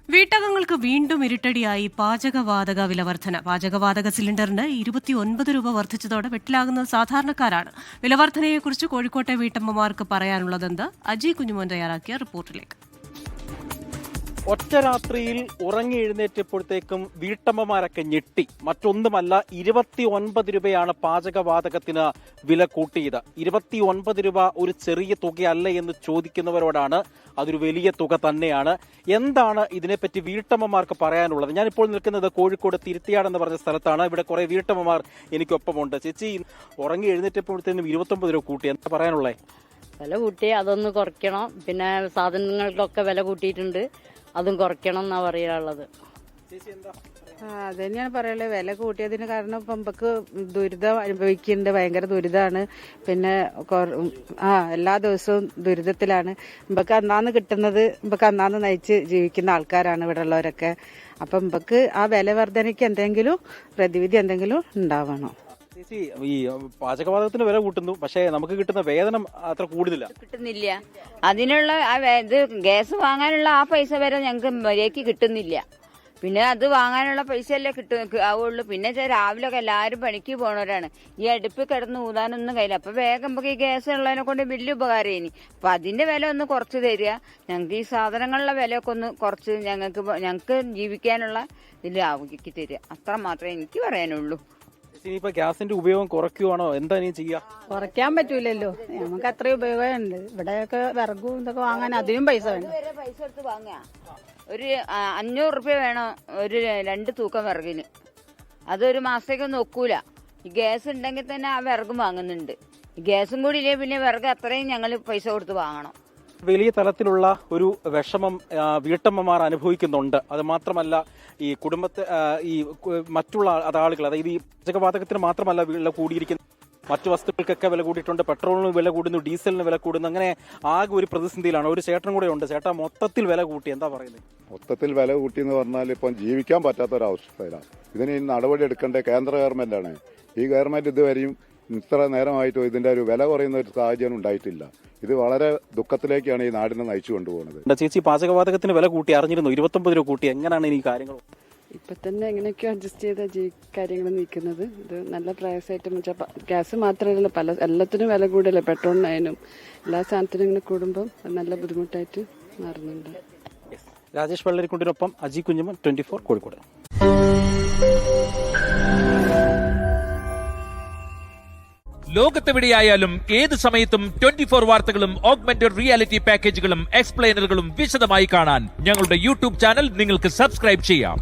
വീട്ടകങ്ങൾക്ക് വീണ്ടും ഇരുട്ടടിയായി പാചകവാതക വിലവർധന. പാചകവാതക സിലിണ്ടറിന് 29 രൂപ വർദ്ധിച്ചതോടെ വെട്ടിലാകുന്നത് സാധാരണക്കാരാണ്. വിലവർധനയെക്കുറിച്ച് കോഴിക്കോട്ടെ വീട്ടമ്മമാർക്ക് പറയാനുള്ളതെന്ത്? അജി കുഞ്ഞുമോൻ തയ്യാറാക്കിയ റിപ്പോർട്ടിലേക്ക്. ഒറ്റ രാത്രിയിൽ ഉറങ്ങി എഴുന്നേറ്റപ്പോഴത്തേക്കും വീട്ടമ്മമാരൊക്കെ ഞെട്ടി. മറ്റൊന്നുമല്ല, 29 രൂപയാണ് പാചകവാതകത്തിന് വില കൂട്ടിയത്. 29 രൂപ ഒരു ചെറിയ തുകയല്ല എന്ന് ചോദിക്കുന്നവരോടാണ് അതൊരു വലിയ തുക തന്നെയാണ്. എന്താണ് ഇതിനെപ്പറ്റി വീട്ടമ്മമാർക്ക് പറയാനുള്ളത്? ഞാനിപ്പോൾ നിൽക്കുന്നത് കോഴിക്കോട് തിരുത്തിയാട് എന്ന് പറഞ്ഞ സ്ഥലത്താണ്. ഇവിടെ കുറെ വീട്ടമ്മമാർ എനിക്കൊപ്പമുണ്ട്. ചേച്ചി, ഉറങ്ങി എഴുന്നേറ്റപ്പോഴത്തേനും 29 രൂപ കൂട്ടി, എന്താ പറയാനുള്ളത്? വില കൂട്ടി അതൊന്ന് കുറയ്ക്കണം. പിന്നെ സാധനങ്ങൾക്കൊക്കെ വില കൂട്ടിയിട്ടുണ്ട്, അതും കുറയ്ക്കണം എന്നാ പറയാനുള്ളത്. അത് തന്നെയാണ് പറയുള്ളത്. വില കൂട്ടിയതിന് കാരണം ഇപ്പം നമുക്ക് ദുരിതം അനുഭവിക്കുന്നുണ്ട്, ഭയങ്കര ദുരിതമാണ്. പിന്നെ എല്ലാ ദിവസവും ദുരിതത്തിലാണ്. നമുക്ക് അന്നാന്ന് കിട്ടുന്നത് നമുക്ക് അന്നാന്ന് നയിച്ച് ജീവിക്കുന്ന ആൾക്കാരാണ് ഇവിടെ ഉള്ളവരൊക്കെ. അപ്പം നമുക്ക് ആ വില വർധനയ്ക്ക് എന്തെങ്കിലും പ്രതിവിധി എന്തെങ്കിലും ഉണ്ടാവണം. ചേച്ചി, ഈ പാചകവാതകത്തിന് വില കൂട്ടുന്നു, പക്ഷേ നമുക്ക് കിട്ടുന്ന വേതനം അത്ര കൂടുതലില്ല. കിട്ടുന്നില്ല. അതിനുള്ള ഇത് ഗ്യാസ് വാങ്ങാനുള്ള ആ പൈസ വരെ ഞങ്ങൾക്ക് മര്യാദയ്ക്ക് കിട്ടുന്നില്ല. പിന്നെ അത് വാങ്ങാനുള്ള പൈസയല്ലേ ആവുള്ളൂ. പിന്നെ രാവിലെ എല്ലാവരും പണിക്ക് പോണവരാണ്. ഈ അടുപ്പ് കിടന്ന് ഊതാനൊന്നും കഴിയില്ല. അപ്പൊ വേഗം നമുക്ക് ഈ ഗ്യാസ് ഉള്ളതിനെ കൊണ്ട് വലിയ ഉപകാരം ഇനി. അപ്പൊ അതിന്റെ വില ഒന്ന് കുറച്ച് തരിക. ഞങ്ങൾക്ക് ഈ സാധനങ്ങളുടെ വിലയൊക്കെ ഒന്ന് കുറച്ച് ഞങ്ങൾക്ക് ജീവിക്കാനുള്ള ഇതിൽ ആക്കി തരിക. അത്ര മാത്രമേ എനിക്ക് പറയാനുള്ളൂ. ഇനിയിപ്പോ ഗ്യാസിന്റെ ഉപയോഗം കുറയ്ക്കുവാണോ? എന്താ ഇനി ചെയ്യാ? കുറയ്ക്കാൻ പറ്റൂലല്ലോ, നമുക്ക് അത്രയും ഉപയോഗമുണ്ട്. ഇവിടെയൊക്കെ വിറകും ഇതൊക്കെ വാങ്ങാൻ അതിനും പൈസ വേണം. പൈസ എടുത്ത് വാങ്ങുക. ഒരു 500 റുപ്യ വേണം ഒരു 2 തൂക്കം വിറകിന്. അതൊരു മാസത്തേക്കൊന്നും ഒക്കൂല. ഈ ഗ്യാസ് ഉണ്ടെങ്കിൽ തന്നെ ആ വിറകും വാങ്ങുന്നുണ്ട്. ഗ്യാസും കൂടി ഇല്ലേ പിന്നെ വിറക് അത്രയും ഞങ്ങൾ പൈസ കൊടുത്ത് വാങ്ങണം. വലിയ തലത്തിലുള്ള ഒരു വിഷമം വീട്ടമ്മമാർ അനുഭവിക്കുന്നുണ്ട്. അത് മാത്രമല്ല, ഈ കുടുംബത്തെ മറ്റുള്ള ആളുകൾ, അതായത് ഈ പാചകവാതകത്തിന് മാത്രമല്ല വില കൂടിയിരിക്കുന്നത്, മറ്റു വസ്തുക്കൾക്കൊക്കെ വില കൂടിയിട്ടുണ്ട്. പെട്രോളിന് വില കൂടുന്നു, ഡീസലിന് വില കൂടുന്നു. അങ്ങനെ ആകെ ഒരു പ്രതിസന്ധിയിലാണ്. ഒരു ചേട്ടനും കൂടെ ഉണ്ട്. ചേട്ടാ, മൊത്തത്തിൽ വില കൂട്ടി, എന്താ പറയുന്നത്? മൊത്തത്തിൽ വില കൂട്ടി എന്ന് പറഞ്ഞാൽ ഇപ്പം ജീവിക്കാൻ പറ്റാത്തൊരവസ്ഥയിലാണ്. ഇതിന് നടപടി എടുക്കേണ്ട കേന്ദ്ര ഗവൺമെന്റാണ്. ഈ ഗവൺമെന്റ് ഇതുവരെയും ഇത്ര നേരമായിട്ടും ഇതിന്റെ ഒരു വില കുറയുന്ന ഒരു സാഹചര്യം ഉണ്ടായിട്ടില്ല. ഇത് വളരെ ദുഃഖത്തിലേക്കാണ് ഈ നാടിനെ നയിച്ചു കൊണ്ടുപോകുന്നത്. ചേച്ചി, പാചകവാതകത്തിന് വില കൂട്ടി അറിഞ്ഞിരുന്നു, 29 രൂപ കൂട്ടി. എങ്ങനെയാണ് ഈ കാര്യങ്ങൾ? ഇപ്പൊ തന്നെ എങ്ങനെയൊക്കെയോ അഡ്ജസ്റ്റ് ചെയ്ത കാര്യങ്ങൾ നീക്കുന്നത്. ഇത് നല്ല പ്രയാസമായിട്ട് ഗ്യാസ് മാത്രമല്ല, എല്ലാത്തിനും വില കൂടിയല്ലേ, പെട്രോളിനായാലും എല്ലാ സാധനത്തിനും ഇങ്ങനെ കൂടുമ്പോൾ നല്ല ബുദ്ധിമുട്ടായിട്ട് മാറുന്നുണ്ട്. രാജേഷ് വെള്ളരിക്കുണ്ടിനൊപ്പം അജി കുഞ്ഞുമോൻ, 24 കോഴിക്കോട്. ലോകത്തെവിടെയായാലും ഏത് സമയത്തും 24 വാർത്തകളും ഓഗ്മെന്റഡ് റിയാലിറ്റി പാക്കേജുകളും എക്സ്പ്ലെയിനറുകളും വിശദമായി കാണാൻ ഞങ്ങളുടെ യൂട്യൂബ് ചാനൽ നിങ്ങൾക്ക് സബ്സ്ക്രൈബ് ചെയ്യാം.